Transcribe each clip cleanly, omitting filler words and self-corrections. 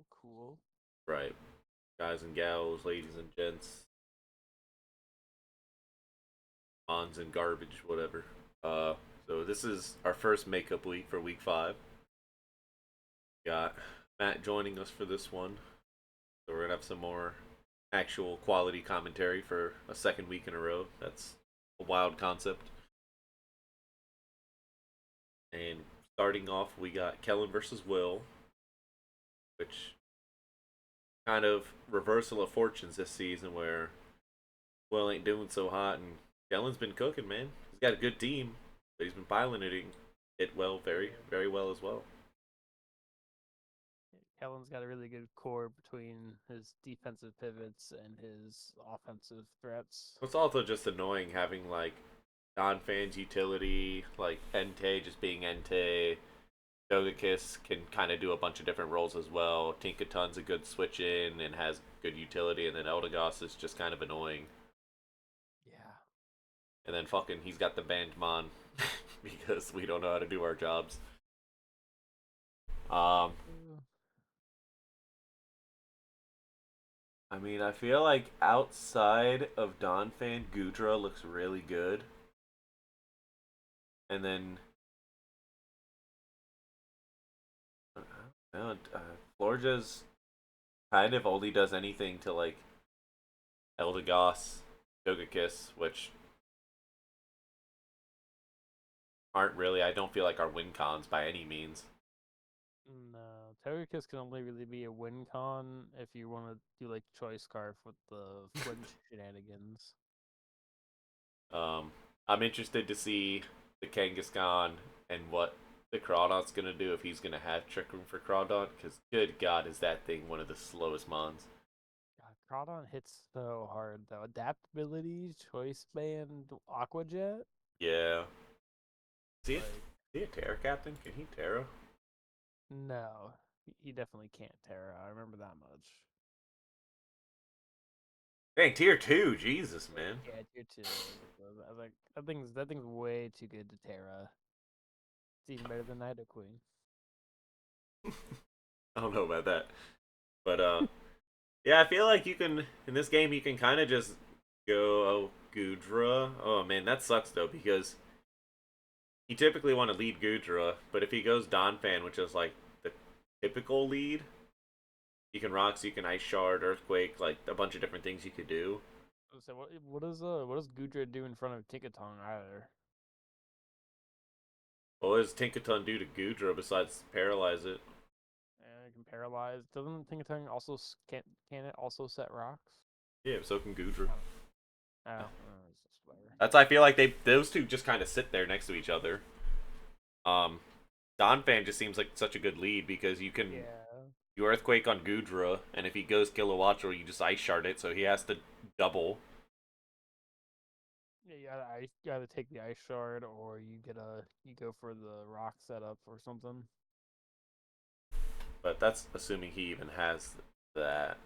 Cool. Right. Guys and gals, ladies and gents, ons and garbage, whatever. So this is our first makeup week for week 5. Got Matt joining us for this one. So we're gonna have some more actual quality commentary for a second week in a row. That's a wild concept. And starting off, we got Kellen versus Will, which kind of reversal of fortunes this season where Will ain't doing so hot and Kellen's been cooking, man. He's got a good team, but he's been piloting it well, very, very well as well. Kellen's got a really good core between his defensive pivots and his offensive threats. It's also just annoying having like non-fans utility, like Entei just being Entei. Dogakis can kind of do a bunch of different roles as well. Tinkaton's a good switch in and has good utility, and then Eldegoss is just kind of annoying. Yeah. And then fucking he's got the band mon because we don't know how to do our jobs. Um, I mean, I feel like outside of Donphan, Gudra looks really good, and then I don't know, Florja's kind of only does anything to like Eldegoss, Dogakis, which aren't really. I don't feel like our win cons by any means. No, Terrorkiss can only really be a win con if you want to do like choice scarf with the flinch shenanigans. Um, I'm interested to see the Kangaskhan and what the Crawdon's gonna do if he's gonna have Trick Room for Crawdon. Because good God, is that thing one of the slowest mons? God, Crawdon hits so hard though. Adaptability, choice band, Aqua Jet. Yeah. Is Like, he a Terra Captain? Can he Terra? no, he definitely can't Terra. I remember that much. Dang, tier 2. Jesus, man. Yeah, tier two. I was like, that thing's way too good to Terra. It's even better than Nido Queen. I don't know about that. But, yeah, I feel like you can, in this game, you can kind of just go, oh, Gudra. Oh, man, that sucks, though, because you typically want to lead Gudra, but if he goes Donphan, which is like the typical lead, you can Rocks, you can Ice Shard, Earthquake, like a bunch of different things you could do. So what does Gudra do in front of Tinkaton either? What does Tinkaton do to Gudra besides paralyze it? And it can paralyze. Doesn't Tinkaton also can it also set rocks? Yeah, so can Gudra. Oh, it's just whatever. That's I feel like those two just kind of sit there next to each other. Um, Donphan just seems like such a good lead because Yeah. you Earthquake on Gudra, and if he goes Kilowattrel, you just Ice Shard it, so he has to double. Yeah, you gotta take the ice shard, or you go for the rock setup or something. But that's assuming he even has that.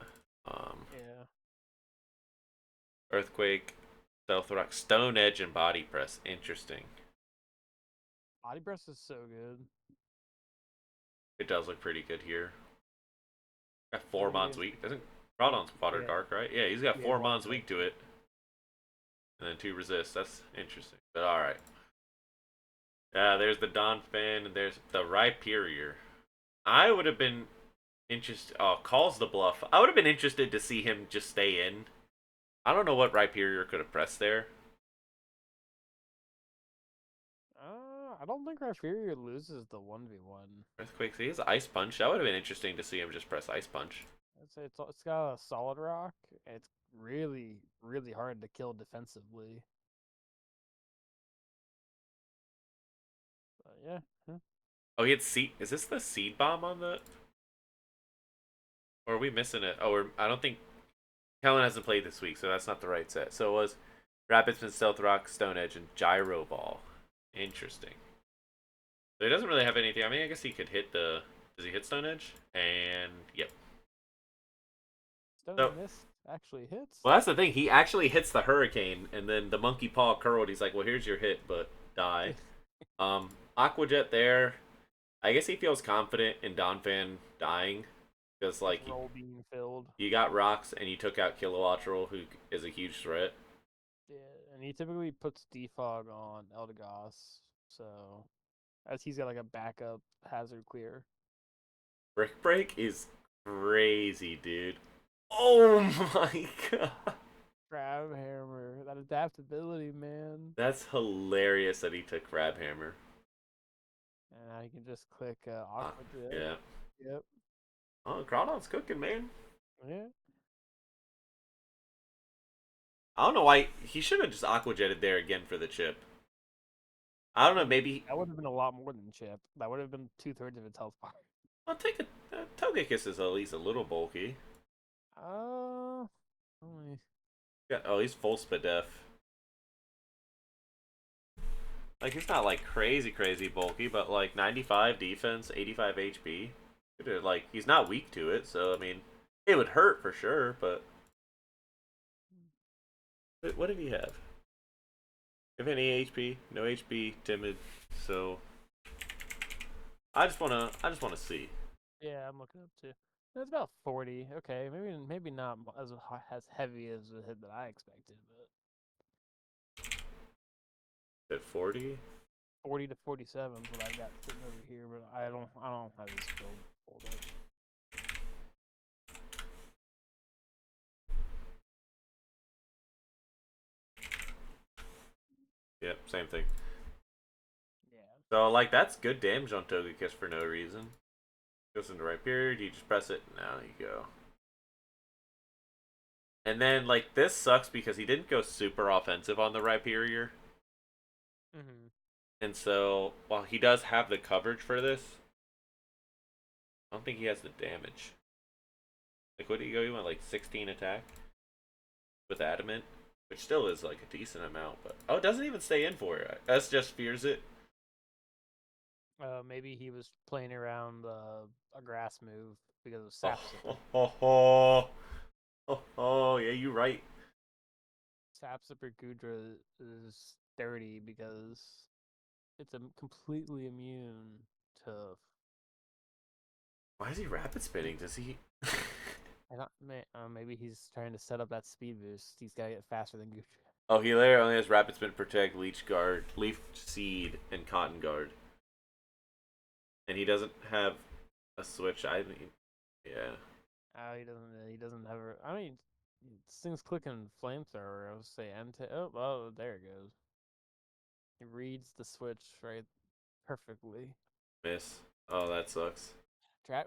Um, Yeah, Earthquake, Stealth Rock, Stone Edge, and Body Press. Interesting. body press is so good. It does look pretty good here. Got I four think Mons against weak. Doesn't Groudon's Water yeah Dark, right? Yeah, he's got yeah four water Mons dark. weak to it. And then 2 resist. That's interesting. But alright. There's the Donphan, and there's the Rhyperior. I would have been interested. Oh, calls the bluff. I would have been interested to see him just stay in. I don't know what Rhyperior could have pressed there. I don't think Rhyperior loses the 1v1. Earthquake, he has Ice Punch. That would have been interesting to see him just press Ice Punch. I'd say it's got a solid rock. And it's really hard to kill defensively. But yeah, huh. Oh, he had Seed. Is this the Seed Bomb on the. Or are we missing it? I don't think Kellen hasn't played this week, so that's not the right set. So it was Rapid Spin, Stealth Rock, Stone Edge, and Gyro Ball. Interesting. So he doesn't really have anything. I mean, I guess he could hit the. Does he hit Stone Edge? And yep. Stone So Mist actually hits. well, that's the thing. He actually hits the Hurricane, and then the Monkey Paw curled. He's like, "Well, here's your hit, but die." Aqua Jet there. I guess he feels confident in Donphan dying because His like role being filled. you got rocks and you took out Kilowattrel, who is a huge threat. Yeah, and he typically puts defog on Eldegoss, so as he's got like a backup hazard clear. Brick Break is crazy, dude. Oh my god. Crab Hammer, that adaptability, man. That's hilarious that he took Crab Hammer. And now you can just click Ah, Aqua Jet. yeah. Yep. Oh, Groudon's cooking, man. Yeah. I don't know why he should have just Aqua Jetted there again for the chip. I don't know, maybe That would have been a lot more than chip. That would have been 2/3 of its health bar. I'll take a Togekiss is at least a little bulky. Only. Yeah, oh, he's full Spadef. Like he's not like crazy bulky, but like 95 defense, 85 HP. Like he's not weak to it, so I mean, it would hurt for sure. But what did he have? If any HP, no HP, timid. So I just wanna see. Yeah, I'm looking up too. It's about 40. Okay, maybe not as heavy as the hit that I expected, but At 40. 40 to 47 is what I've got sitting over here. But I don't have this build pulled up. Yep, same thing. Yeah. So like that's good damage on Togekiss for no reason. Goes in the right period, you just press it, now you go. And then like this sucks because he didn't go super offensive on the Rhyperior. Mm-hmm. And so while he does have the coverage for this, I don't think he has the damage. Like what did he go? He went like 16 attack with adamant, which still is like a decent amount, but oh, it doesn't even stay in for it. That's just fears it. Maybe he was playing around a grass move because of Oh, Sap oh, Sipper. oh, oh, oh, oh, yeah, you're right. Sap Sipper Gudra is dirty because it's completely immune to. Why is he rapid spinning? Does he? Maybe he's trying to set up that speed boost. He's got to get faster than Gudra. Oh, he literally only has rapid spin, protect, leech guard, leaf seed, and cotton guard, and he doesn't have a switch. I mean, yeah. He doesn't. He doesn't have. I mean, this thing's clicking flamethrower. I would say oh, there it goes. He reads the switch right perfectly. Miss. Oh, that sucks.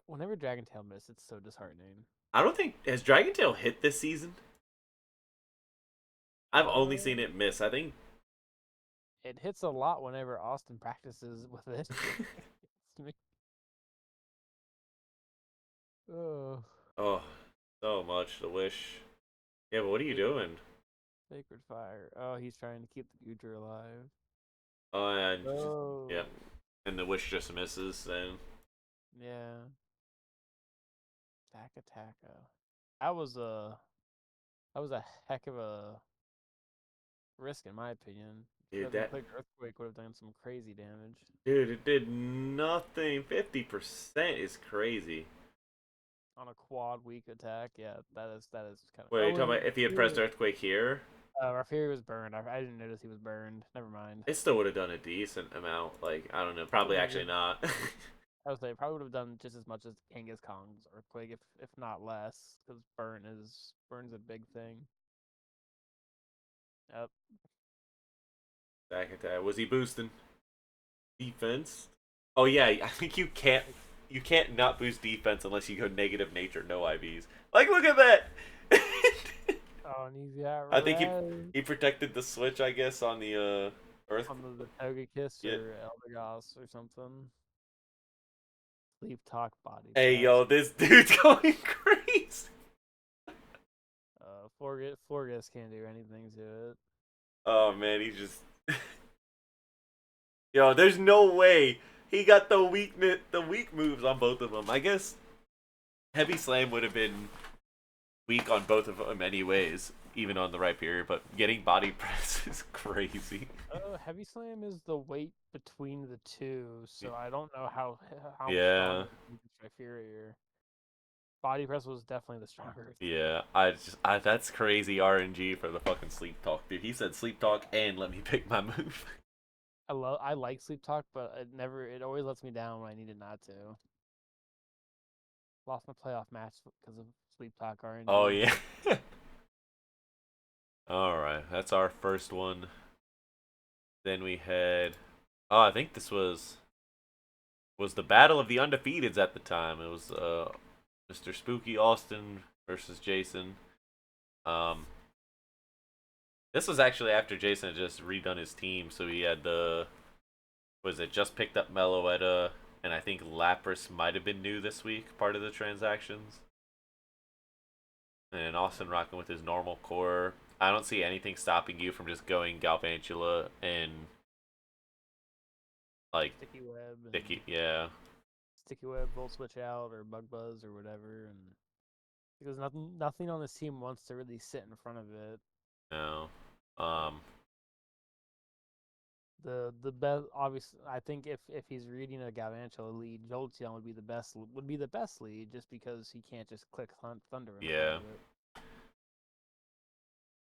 Whenever Dragon Tail miss, it's so disheartening. I don't think has Dragon Tail hit this season. I've only Uh, seen it miss. I think. it hits a lot whenever Austin practices with it. Oh, Oh, so much to wish. Yeah, but what are you doing? Sacred Fire. Oh, he's trying to keep the Gudra alive. Oh, and just, yeah, Oh, and the wish just misses. Then yeah. Taka Taka. That was a that was a heck of a risk in my opinion. Could dude, have been that quick earthquake would have done some crazy damage. dude, it did nothing. 50% is crazy. On a quad weak attack. Yeah, that is kind of. Wait, are you Oh, talking and about if he had pressed Earthquake here? Rafiri was burned. I didn't notice he was burned. Never mind. It still would have done a decent amount. Like I don't know, probably actually not. I would say probably would have done just as much as Genghis Khan's earthquake, if not less, because burn's a big thing. Yep. Back attack. Was he boosting defense? Oh yeah, I think you can't not boost defense unless you go negative nature, no IVs. Like look at that. Oh, and he's got I think he red he protected the switch, I guess, on the Earth. on the Togekiss Yeah. or Eldegoss or something. Sleep Talk Body Hey Blast. yo, this dude's going crazy. Florges can't do anything to it. Oh man, he just yo. There's no way he got the weak moves on both of them. I guess Heavy Slam would have been weak on both of them anyways, even on the right period. But getting body press is crazy. Heavy Slam is the weight between the two, so I don't know how strong Yeah. it is inferior. Body press was definitely the stronger. Yeah, that's crazy RNG for the fucking sleep talk, dude. He said sleep talk and let me pick my move. I like sleep talk, but it always lets me down when I need it not to. Lost my playoff match because of sleep talk Oh RNG. yeah. All right, that's our first one. Then we had, oh, I think this was the battle of the undefeateds at the time. It was Mr. Spooky Austin versus Jason. Um, this was actually after Jason had just redone his team, so he had was it just picked up Meloetta, and I think Lapras might have been new this week, part of the transactions. And Austin rocking with his normal core. I don't see anything stopping you from just going Galvantula and like Sticky web and yeah. sticky web, volt switch out or bug buzz or whatever, and because nothing on this team wants to really sit in front of it. No. Um, The best, obviously, I think if he's reading a Galvantula lead, Jolteon would be the best lead just because he can't just click Thunder in front yeah. of it.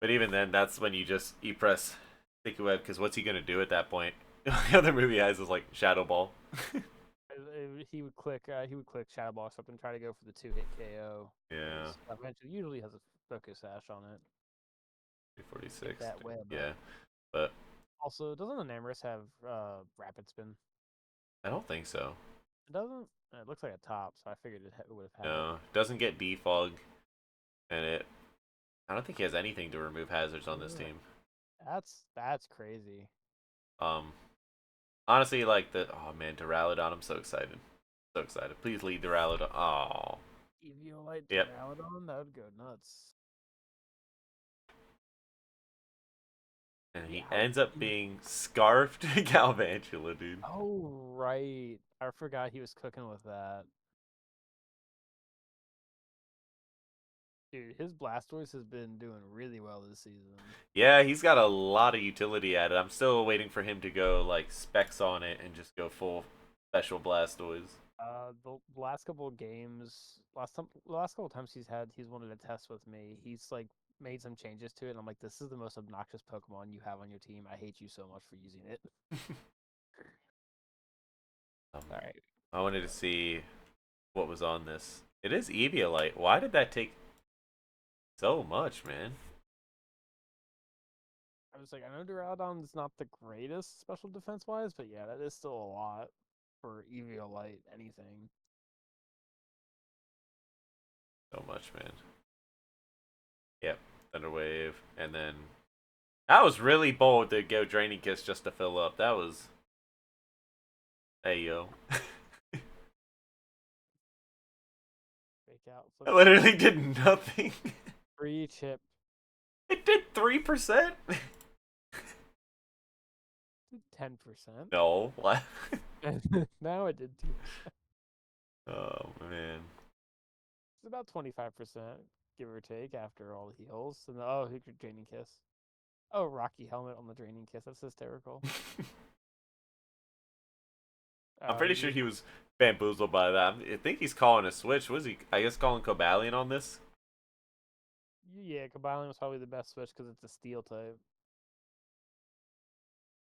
But even then, that's when you press Sticky Web, because what's he gonna do at that point? The other move he has is like Shadow Ball. He would click Shadow Ball or something, try to go for the 2-hit KO. Yeah. Galvantula usually has a focus sash on it. Get 346. that web up. Yeah. But Also, doesn't the Namorous have rapid spin? I don't think so. It doesn't. It looks like a top, so I figured it would have had it. No. Doesn't get defog, and I don't think he has anything to remove hazards on this Yeah, team. that's crazy. Um, honestly, like oh man, Duraludon, I'm so excited. So excited. Please lead Duraludon. Oh. Eviolite Yep. Duraludon, that would go nuts. And Yeah, he ends up being scarfed Galvantula, dude. oh right, I forgot he was cooking with that. Dude, his Blastoise has been doing really well this season. Yeah, he's got a lot of utility at it. I'm still waiting for him to go like specs on it and just go full special Blastoise. The last couple of games, the last couple of times he's wanted to test with me. He's like made some changes to it, and I'm like, this is the most obnoxious Pokemon you have on your team. I hate you so much for using it. Um, All right, I wanted to see what was on this. It is Eviolite. Why did that take so much, man? I was like, I know Duraludon's not the greatest special defense wise, but yeah, that is still a lot for Eviolite anything. So much, man. Yep, Thunderwave, and then that was really bold to go Draining Kiss just to fill up. That was, hey yo, Fake out, I flip literally side, did nothing. free chip, It did 3%. 10%. No, what? Now it did 2%. Oh man. It's about 25%, give or take, after all the heals. And oh, who could Draining Kiss? Oh, Rocky Helmet on the Draining Kiss. That's hysterical. I'm pretty sure You he was bamboozled by that. I think he's calling a switch. Was he? I guess calling Cobalion on this. yeah, Kabalion was probably the best switch because it's a steel type.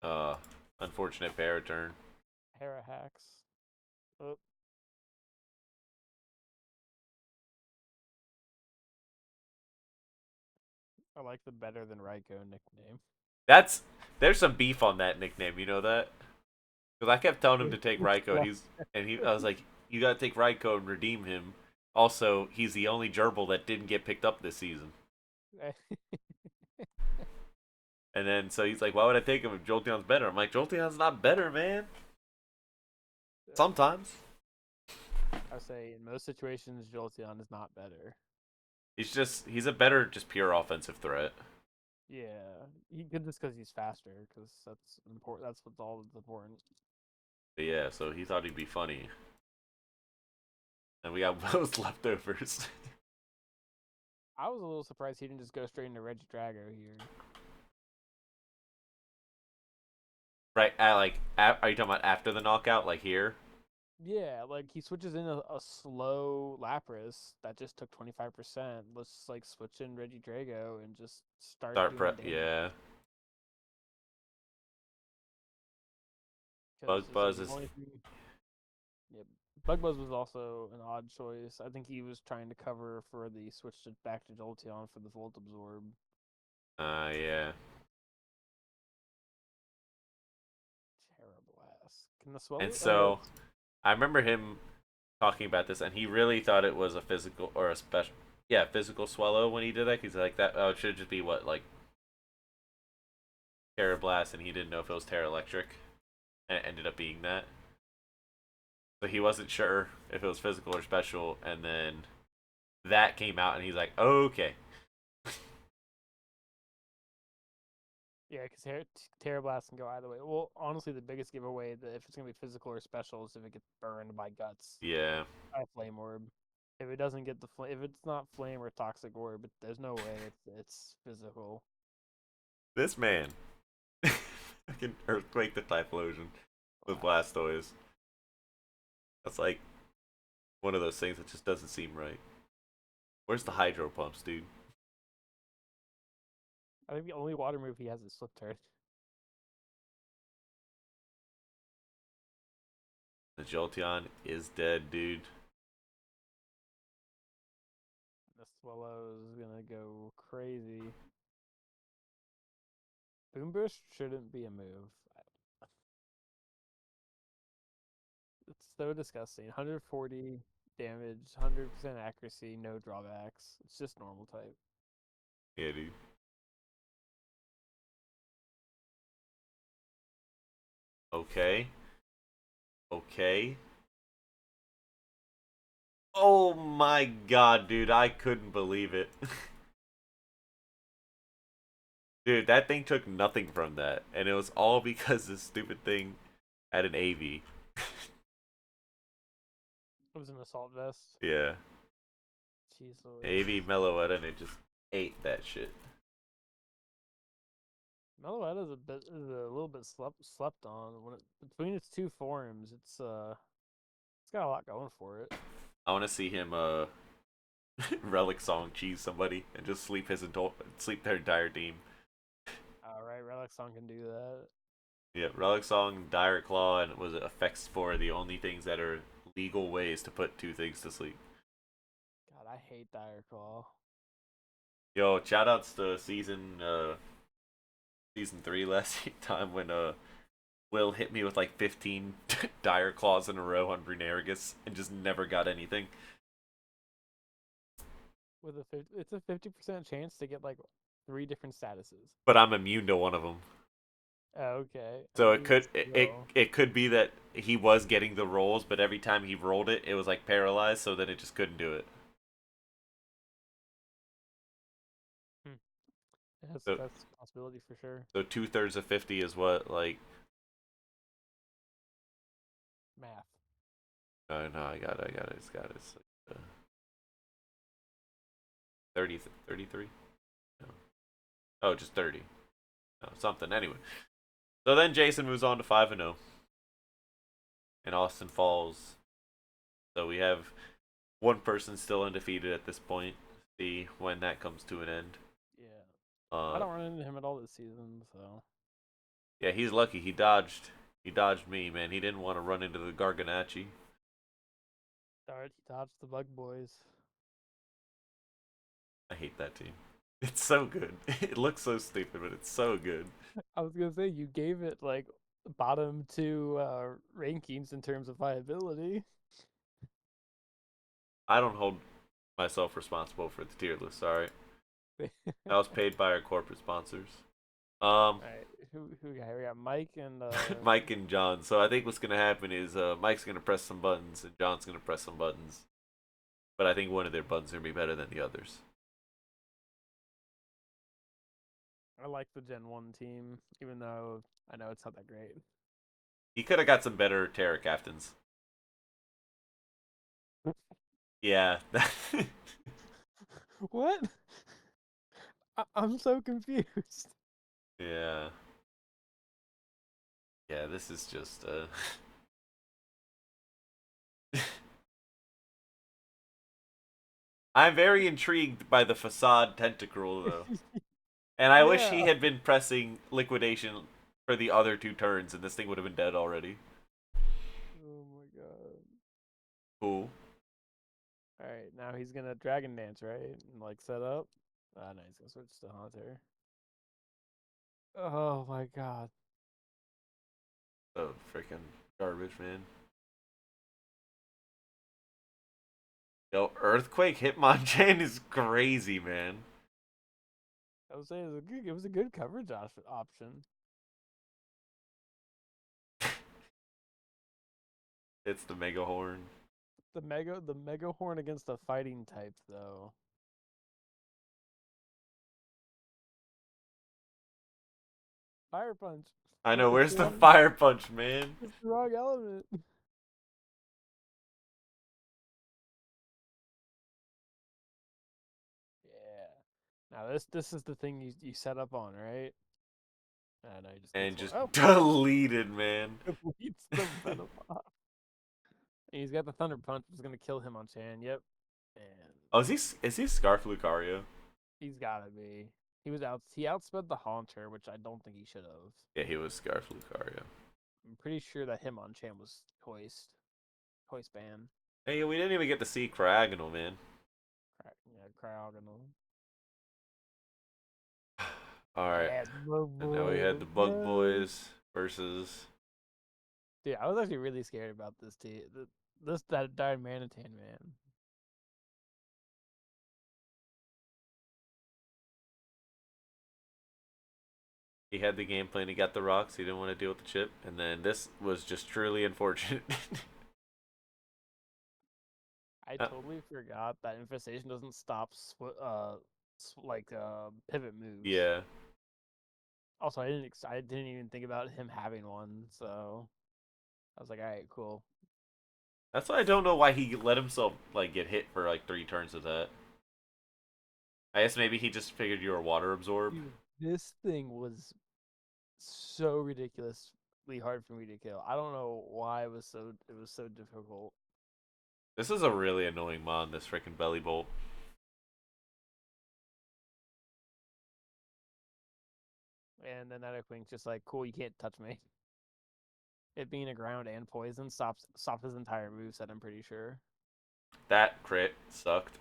Uh, unfortunate bear turn. Hera hacks. Oh, I like the better than Raikou nickname. That's there's some beef on that nickname. You know that? Because I kept telling him to take Which Raikou, and one? I was like, you gotta take Raikou and redeem him. Also, he's the only gerbil that didn't get picked up this season. And then so he's like, why would I take him if Jolteon's better? I'm like, Jolteon's not better, man. Sometimes I say in most situations, Jolteon is not better. he's a better just pure offensive threat. Yeah, he could just because he's faster. Because that's important. That's what's all that's important. But yeah, so he thought he'd be funny, and we got those leftovers. I was a little surprised he didn't just go straight into Regidrago here. Right? Are you talking about after the knockout, like here? Yeah, like he switches in a slow Lapras that just took 25%. Let's like switch in Reggie Drago and just start Start doing prep. damage. Yeah. Because Bug it's like Buzz the is. only thing. Yeah, Bug Buzz was also an odd choice. I think he was trying to cover for the switch to back to Jolteon for the Volt Absorb. Yeah. Terrible ass. Can the And Swallow? so I remember him talking about this, and he really thought it was a physical or a special. Yeah, physical swallow when he did that. He's like that. Oh, it should just be what like Terra Blast, and he didn't know if it was Terra Electric, and it ended up being that. So he wasn't sure if it was physical or special, and then that came out, and he's like, oh, okay. Yeah, because Terra Blast can go either way. Well, honestly, the biggest giveaway that if it's gonna be physical or special is if it gets burned by Guts Yeah, by Flame Orb. If it doesn't get the flame, if it's not Flame or Toxic Orb, there's no way it's physical. this man, I can earthquake the Typhlosion with Wow. Blastoise. That's like one of those things that just doesn't seem right. Where's the Yeah. hydro pumps, dude? I think the only water move he has is Slip Turret. The Jolteon is dead, dude. The Swallow is gonna go crazy. Boombush shouldn't be a move. It's so disgusting. 140 damage, 100% accuracy, no drawbacks. It's just normal type. Yeah, dude. Okay. Okay. Oh my god, dude. I couldn't believe it. Dude, that thing took nothing from that. And it was all because this stupid thing had an AV. It was an assault vest. Yeah. Jeez Louise. AV Meloetta, and it just ate that shit. Meloetta is a little bit slept on. Between its two forms, it's got a lot going for it. I want to see him Relic Song cheese somebody and just sleep their entire team. All right, Relic Song can do that. Yeah, Relic Song, Dire Claw, and was it Effects 4 the only things that are legal ways to put two things to sleep. God, I hate Dire Claw. Yo, shoutouts to season 3 last time when Will hit me with like 15 Dire Claws in a row on Brunerigus and just never got anything. It's a 50% chance to get like three different statuses. But I'm immune to one of them. Okay, I So mean still. it could be that he was getting the rolls, but every time he rolled it, it was like paralyzed, so then it just couldn't do it. Hmm. So That's a possibility for sure. so 2/3 of 50 is what like Math. no it's got it. It's like, 30 33. No. Oh, just 30. No, something anyway. So then Jason moves on to 5-0 in Austin Falls. So we have one person still undefeated at this point. See when that comes to an end. Yeah. I Uh, don't run into him at all this season, so yeah, he's lucky. He dodged me, man. He didn't want to run into the Garganacci. Dart he dodged the bug boys. I hate that team. It's so good. It looks so stupid, but it's so good. I was gonna say you gave it like bottom two rankings in terms of viability. I don't hold myself responsible for the tier list. Sorry, All I was paid by our corporate sponsors. Um, right, who we got? We got Mike and Mike and John. So I think what's gonna happen is Mike's gonna press some buttons and John's gonna press some buttons. But I think one of their buttons is gonna be better than the others. I like the Gen 1 team, even though I know it's not that great. He could have got some better Terra captains. Yeah. What? I'm so confused. Yeah. Yeah, this is just I'm very intrigued by the facade tentacle though, and I wish he Yeah. had been pressing liquidation for the other two turns, and this thing would have been dead already. Oh my god. Cool. All right, now he's gonna dragon dance, right? And like set up. Ah, no, he's gonna switch to Haunter. Oh my god. Oh, freaking garbage, man. Yo, Earthquake Hitmonchan is crazy, man. I was saying it was a good coverage option. It's the Mega Horn. The mega horn against a fighting type though. Fire punch. I But know, it's where's the the wrong Fire Punch, man? it's the wrong element. Yeah. Now this is the thing you set up on, right? And I just And gets one. just Oh, deleted, man. deletes the venom off. And he's got the thunder punch, which is gonna kill him on Chan. Yep. And Oh, is he Scarf Lucario? he's gotta be. He outsped the Haunter, which I don't think he should have. Yeah, he was Scarf Lucario. I'm pretty sure that Hitmonchan was hoist ban. Hey, we didn't even get to see Cryogonal, man. Yeah, Cryogonal. Alright. Yeah, Bug And now we Boy, had the let's Bug go. Boys versus. Dude, I was actually really scared about this team. That died Manitan, man. He had the game plan, he got the rocks, he didn't want to deal with the chip, and then this was just truly unfortunate. I totally forgot that Infestation doesn't stop pivot moves. Yeah. Also, I didn't even think about him having one, so I was like, all right, cool. That's why I don't know why he let himself like get hit for like 3 turns of that. I guess maybe he just figured you were water absorb. Dude, this thing was so ridiculously hard for me to kill. I don't know why it was so difficult. This is a really annoying mon, this freaking belly bolt. And then that Quink's just like, cool, you can't touch me. It being a ground and poison stopped his entire moveset, I'm pretty sure. That crit sucked.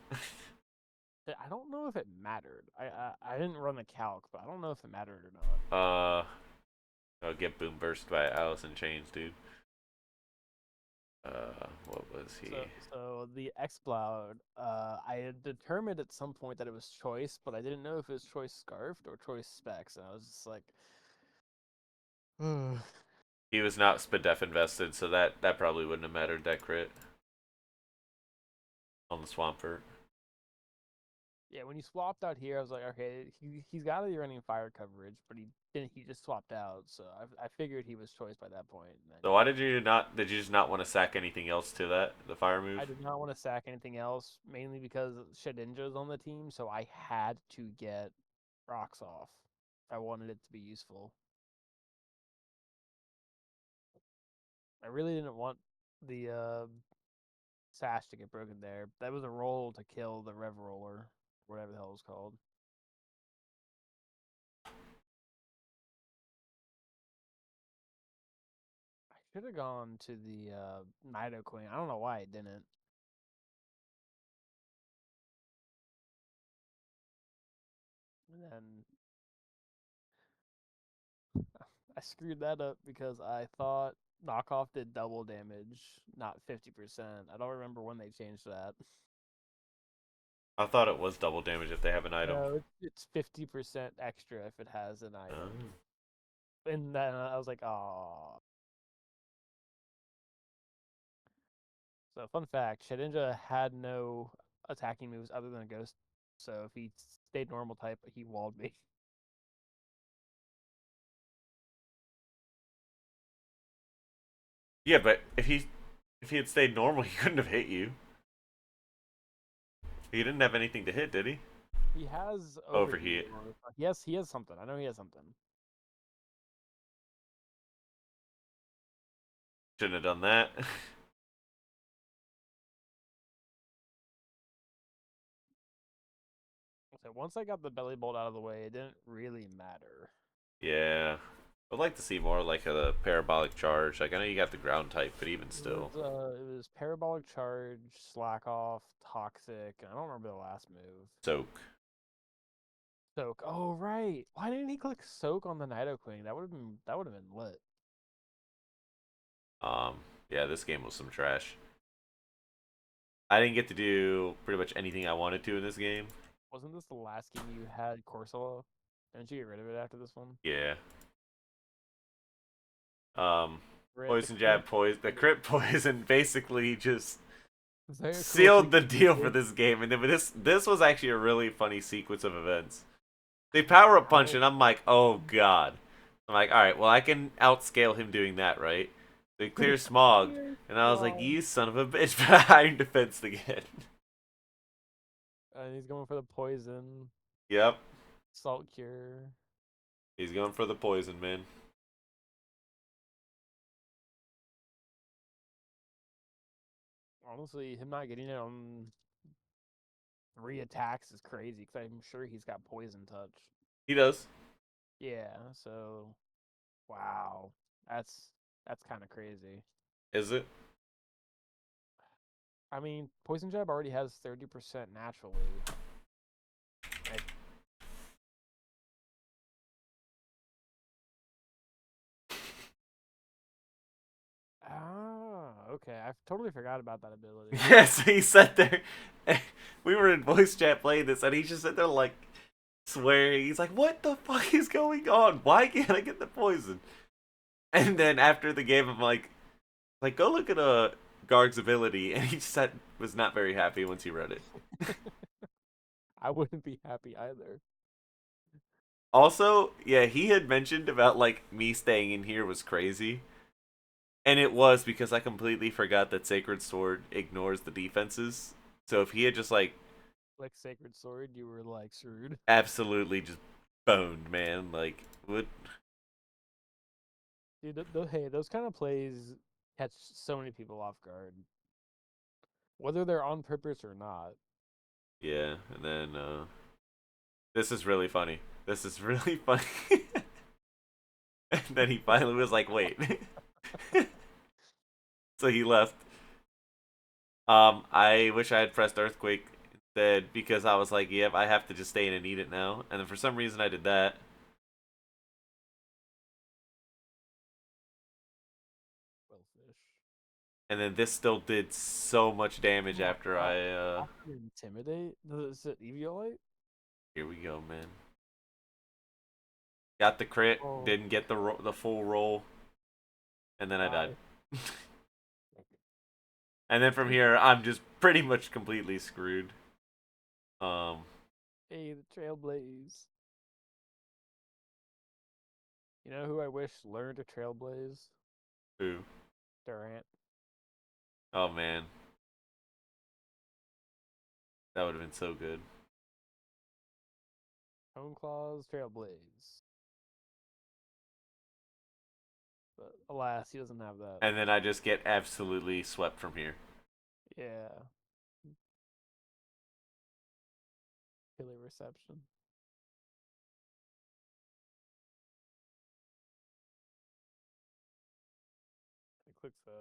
I don't know if it mattered. I didn't run the calc, but I don't know if it mattered or not. I'll get boom burst by Alice in Chains, dude. What was he? So the Exploud, I had determined at some point that it was choice, but I didn't know if it was choice scarfed or choice specs, and I was just like, He was not Spadef invested, so that probably wouldn't have mattered, that crit on the Swampert. yeah. When he swapped out here, I was like, okay, he's got to be running fire coverage, but he didn't. He just swapped out, so I figured he was choice by that point. And then, So why did you just not want to sack anything else to that, the fire move? I did not want to sack anything else, mainly because Shedinja's on the team, so I had to get rocks off. I wanted it to be useful. I really didn't want the sash to get broken there. That was a roll to kill the Rev Roller, whatever the hell it was called. I should have gone to the Nido Queen. I don't know why I didn't. And then I screwed that up because I thought knockoff did double damage, not 50%. I don't remember when they changed that. I thought it was double damage if they have an item. No, it's 50% extra if it has an Oh. item. And then I was like, oh. So fun fact, Shedinja had no attacking moves other than a ghost. So if he stayed normal type, he walled me. Yeah, but if he had stayed normal, he couldn't have hit you. He didn't have anything to hit, did he? He has overheat. Overheat. He has something. I know he has something. Shouldn't have done that. So once I got the belly bolt out of the way, it didn't really matter. Yeah. I'd like to see more like a parabolic charge. Like I know you got the ground type, but even still. It was parabolic charge, slack off, toxic, and I don't remember the last move. Soak. Soak. Oh right. Why didn't he click soak on the Nidoking? That would have been lit. Um, yeah, this game was some trash. I didn't get to do pretty much anything I wanted to in this game. Wasn't this the last game you had Corsola? Didn't you get rid of it after this one? Yeah. Um, The poison crit. jab, poison, the crit poison basically just Is that a cool sealed thing the you deal for did? this game. And then this was actually a really funny sequence of events. They power up punch, How? and I'm like, oh god. I'm like, all right, well I can outscale him doing that, right? So he clears smog, Clear and I was like, smog. you son of a bitch, but iron defense again. And he's going for the poison. Yep, Salt cure. he's going for the poison, man. Honestly, him not getting it on 3 attacks is crazy because I'm sure he's got poison touch. He does. Yeah, so wow. That's that's kind of crazy. Is it? I mean, poison jab already has 30% naturally. I, okay. I totally forgot about that ability. Yes, he sat there. We were in voice chat playing this, and he just sat there like swearing. He's like, "What the fuck is going on? Why can't I get the poison?" And then after the game, I'm like, go look at a Garg's ability, and he said was not very happy once he read it. I wouldn't be happy either. Also, yeah, he had mentioned about like me staying in here was crazy. And it was because I completely forgot that Sacred Sword ignores the defenses. So if he had just like Like Sacred Sword, you were like screwed. absolutely just boned, man, like what Dude, hey, those kind of plays catch so many people off guard, whether they're on purpose or not. yeah, and then this is really funny. This is really funny. And then he finally was like, "Wait." So he left. I wish I had pressed Earthquake instead because I was like, "Yep, I have to just stay in and eat it now." And then for some reason I did that. Well, fish. And then this still did so much damage Oh, after oh, I after intimidate, is it Eviolite? here we go, man. Got the crit, Oh, didn't get the full roll, and then I died. bye. And then from here, I'm just pretty much completely screwed. Um, Hey, the Trailblaze. You know who I wish learned to Trailblaze? who? Durant. Oh man, that would have been so good. Home Claws, Trailblaze. But alas, he doesn't have that. And then I just get absolutely swept from here. Yeah. Killer reception. It clicks the.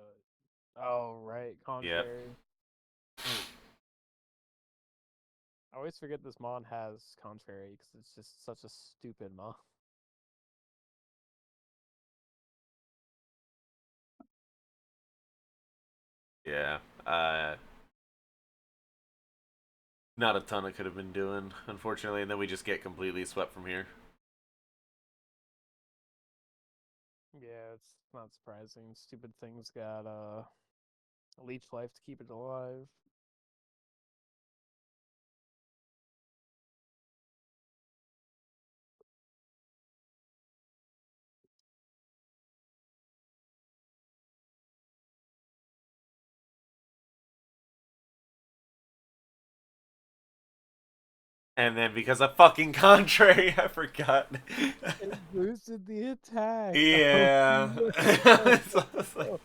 Oh, right. Yep. Contrary. I always forget this mon has contrary because it's just such a stupid mon. Yeah. Not a ton I could have been doing, unfortunately, and then we just get completely swept from here. Yeah, it's not surprising. Stupid things got leech life to keep it alive. And then because of fucking contrary, I forgot. It boosted the attack. Oh, Yeah. no. So I was like,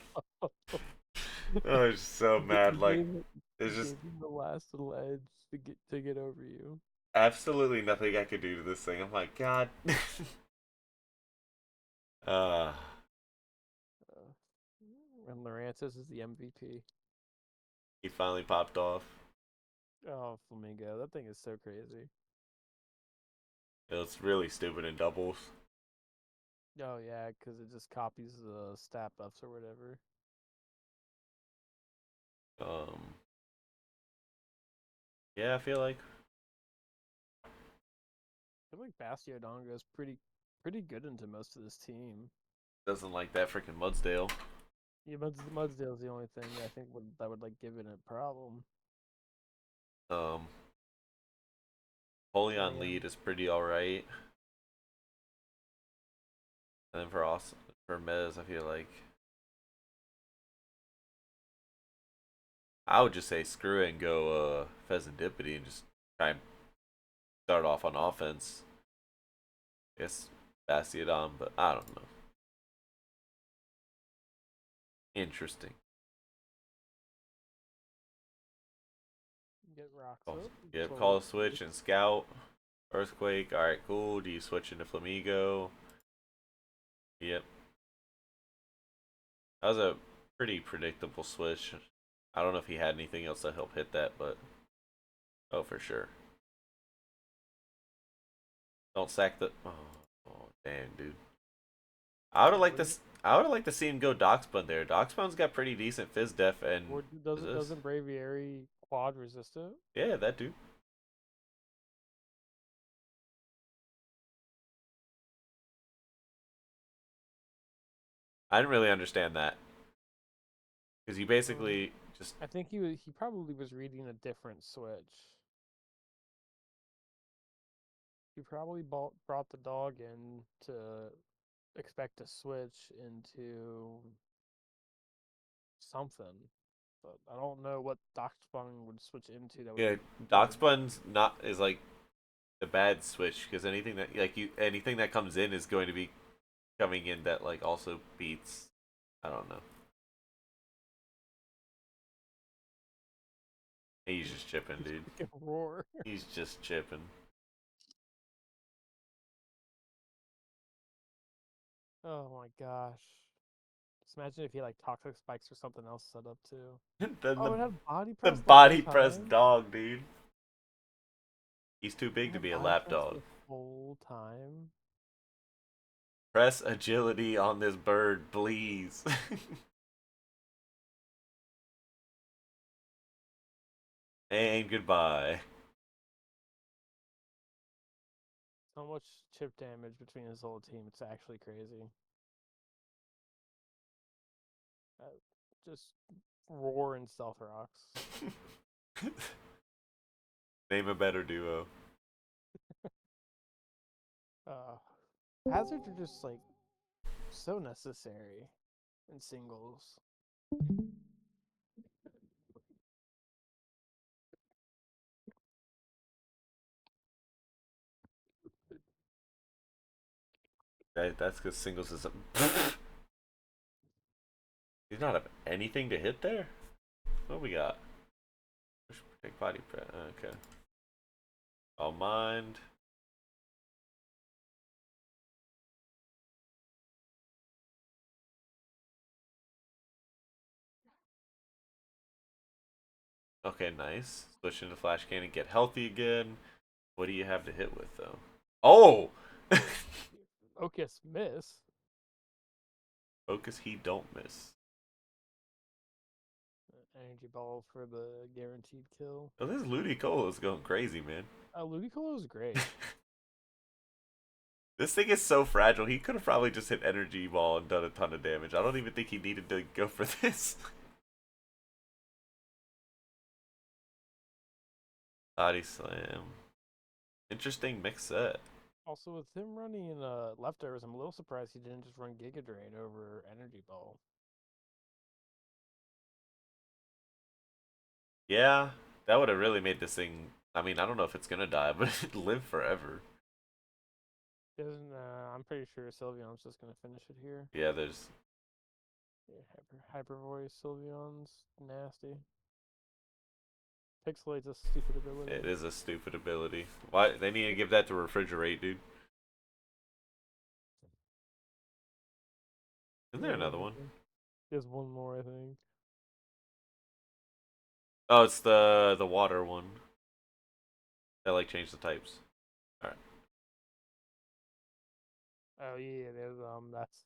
I was so mad. It Like, gave, it's it just gave him the last little edge to get over you. absolutely nothing I could do to this thing. I'm like, God. uh, Uh, and Lurantis is the MVP. he finally popped off. Oh, Flamingo, that thing is so crazy. It was really stupid in doubles. Oh yeah, because it just copies the stat buffs or whatever. Um, yeah, I feel like I feel like Bastiodonga is pretty good into most of this team. doesn't like that freaking Mudsdale. Yeah, Mudsdale's the only thing I think that would like give it a problem. Um, Then Polion again, lead is pretty alright. And then for Mez, I feel like I would just say screw it and go Pheasantipity and just try and start off on offense. I guess Bastiodon, but I don't know. Interesting. get rocks Oh, up. yep, call a Slowly. switch and scout. Earthquake. All right, cool. Do you switch into Flamigo? Yep. That was a pretty predictable switch. I don't know if he had anything else to help hit that, but oh, for sure. Don't sack the. Oh damn, dude. I would have liked What this. I would have liked to see him go Doxbun there. Doxbun's got pretty decent Fizz Def and or is doesn't this? doesn't Braviary quad resist it? Yeah, that dude. I didn't really understand that because you Um, basically just I think he probably was reading a different switch. He probably brought the dog in to expect to switch into something, but I don't know what Doxbung would switch into that would yeah. be better than that. Doxbun's not is like the bad switch because anything that comes in is going to be coming in that like also beats. I don't know. He's just chipping, dude. Freaking roar! He's just chipping. Oh my gosh! Just imagine if he like toxic spikes or something else set up too. then Oh, it had body the press the whole body press time. dog, dude. He's too It big to had be a body lap press dog. the whole time. Press agility on this bird, please. And goodbye. So much chip damage between his whole team. It's actually crazy. Just roar and stealth rocks. Name a better duo. Uh, Hazards are just like so necessary in singles. That's because singles is a. He's not have anything to hit there. What we got? Push, protect, body press. Okay. All mind. Okay, nice. Switch into flash cannon. Get healthy again. What do you have to hit with though? Oh. Focus miss. Focus. He don't miss. Energy ball for the guaranteed kill. Oh, this Ludicolo is going crazy, man. Ludicolo is great. This thing is so fragile. He could have probably just hit energy ball and done a ton of damage. I don't even think he needed to go for this. Body slam. Interesting mix set. Also, with him running leftovers, I'm a little surprised he didn't just run Giga Drain over Energy Ball. Yeah, that would have really made this thing. I mean, I don't know if it's gonna die, but it'd live forever. Doesn't I'm pretty sure Sylveon's just gonna finish it here. Yeah, there's. Yeah, Hyper Voice Sylveon's nasty. Pixelate's a stupid It ability. is a stupid ability. Why they need to give that to refrigerate, dude? Isn't there another one? There's one more, I think. Oh, it's the water one. That like changed the types. All right. Oh yeah, there's that's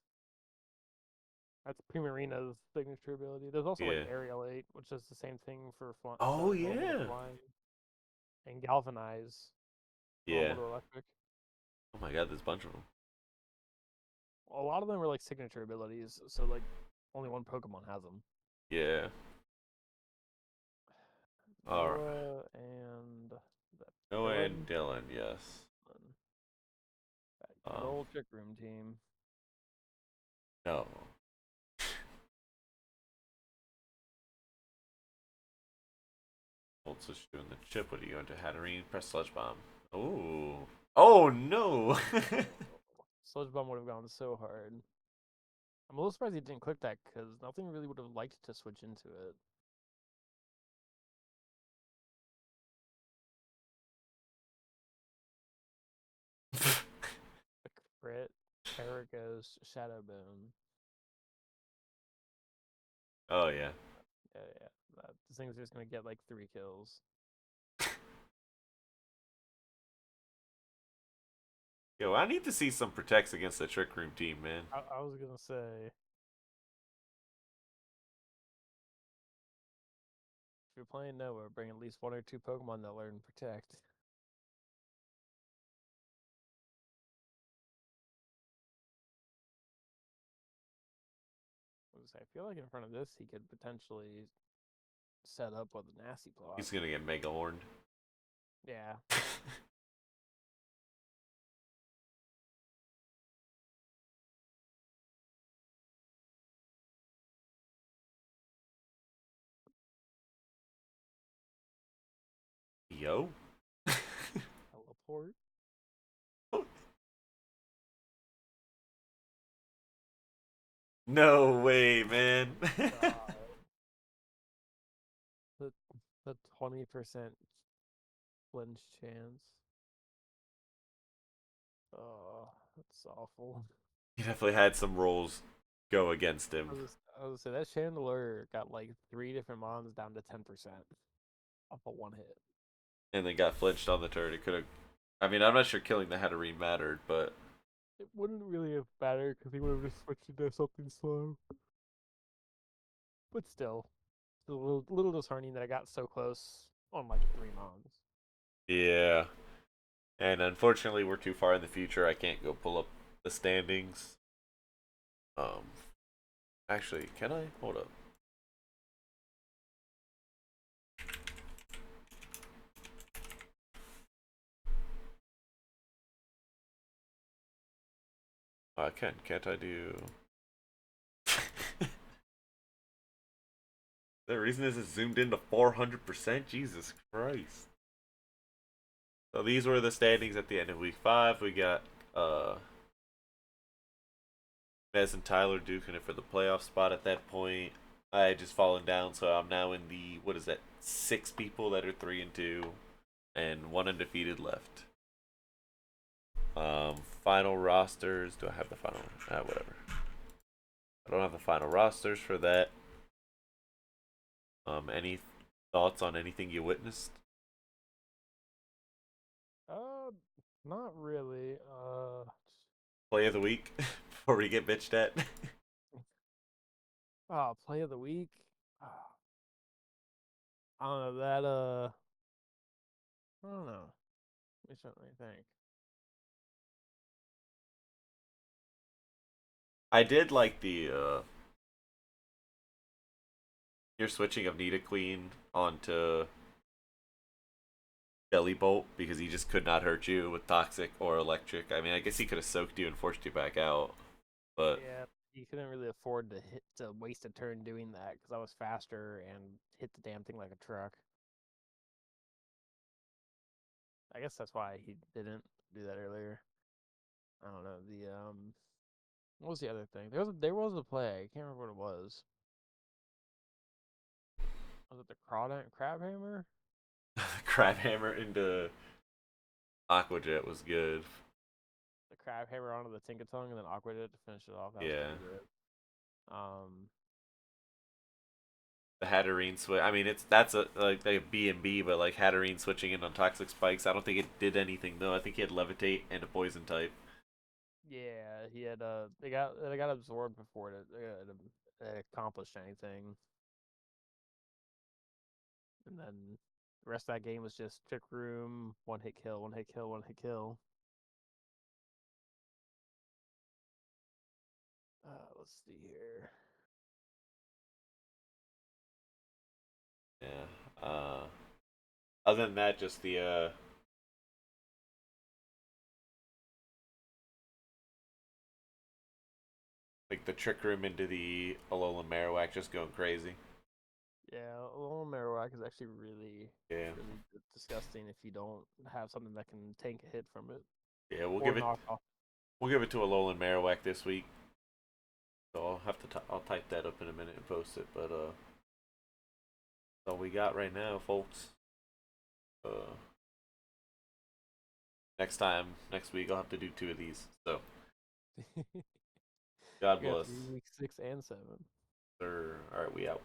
Primarina's signature ability. There's also like Yeah. Aerialate, which does the same thing for Oh normal to yeah. flying, and Galvanize, Yeah. normal to electric. Oh my god, there's a bunch of them. A lot of them are like signature abilities, so like only one Pokemon has them. Yeah. All right. Noah and that Noah and Dylan, Dylan, yes. that good Um, old Trick Room team. no. Old switch doing the chip. What are you going to Hatterene? Press Sludge Bomb. Oh. Oh no. Oh, Sludge Bomb would have gone so hard. I'm a little surprised he didn't click that because nothing really would have liked to switch into it. A crit, Terragos, Shadowbone. Oh yeah. Yeah. This thing's just gonna get like 3 kills. Yo, I need to see some protects against the Trick Room team, man. I was gonna say, if you're playing Noah, bring at least 1 or 2 Pokemon that learn Protect. I feel like in front of this, he could potentially set up with a nasty plot. He's gonna get Mega Horned. Yeah. Yo. Teleport. No way, man. God. The, the 20% flinch chance. Oh, that's awful. He definitely had some rolls go against him. I was gonna say that Chandler got like 3 different mons down to 10% off of one hit. And then got flinched on the turn. It could have. I mean, I'm not sure killing the Hatterene mattered, but It wouldn't really have mattered because he would have just switched into something slow. But still, it's a little disheartening that I got so close on like 3 mons. yeah. And unfortunately, we're too far in the future. I can't go pull up the standings. Um, actually, can I? Hold up. I can. Can't I do? The reason is it zoomed into 400%. Jesus Christ. So these were the standings at the end of week 5. We got Mez and Tyler duking it for the playoff spot at that point. I had just fallen down, so I'm now in the what is that? 6 people that are 3-2, and one undefeated left. Final rosters. Do I have the final? Whatever. I don't have the final rosters for that. Any thoughts on anything you witnessed? Uh, not really. Play of the week before we get bitched at. Play of the week. Uh, I don't know that. I don't know. Let me certainly think. I did like the your switching of Nidoqueen onto Belly Bolt because he just could not hurt you with Toxic or Electric. I mean, I guess he could have soaked you and forced you back out, but Yeah, you couldn't really afford to waste a turn doing that because I was faster and hit the damn thing like a truck. I guess that's why he didn't do that earlier. I don't know. What was the other thing? There was a play. I can't remember what it was. Was it the Crawdad Crab Hammer? crab hammer into Aquajet was good. The crab hammer onto the Tinkatongue and then Aqua did to finish it off. That was Yeah. pretty good. Um, The Hatterene switch. I mean, that's a B and B, but like Hatterene switching in on Toxic Spikes. I don't think it did anything though. I think he had Levitate and a Poison type. yeah, he had they got absorbed before it accomplished anything, and then the rest of that game was just Trick Room, one hit kill, one hit kill, one hit kill. Let's see here. Yeah. Other than that, just the like the Trick Room into the Alolan Marowak just going crazy. Yeah, Alolan Marowak is actually really, Yeah. really disgusting if you don't have something that can tank a hit from it Yeah, or knock off. we'll give it to Alolan Marowak this week. So I'll have to I'll type that up in a minute and post it. But that's all we got right now, folks. Uh, next week I'll have to do two of these. So You're God gonna have to do bless. week 6 and 7. Sir. All right, we out.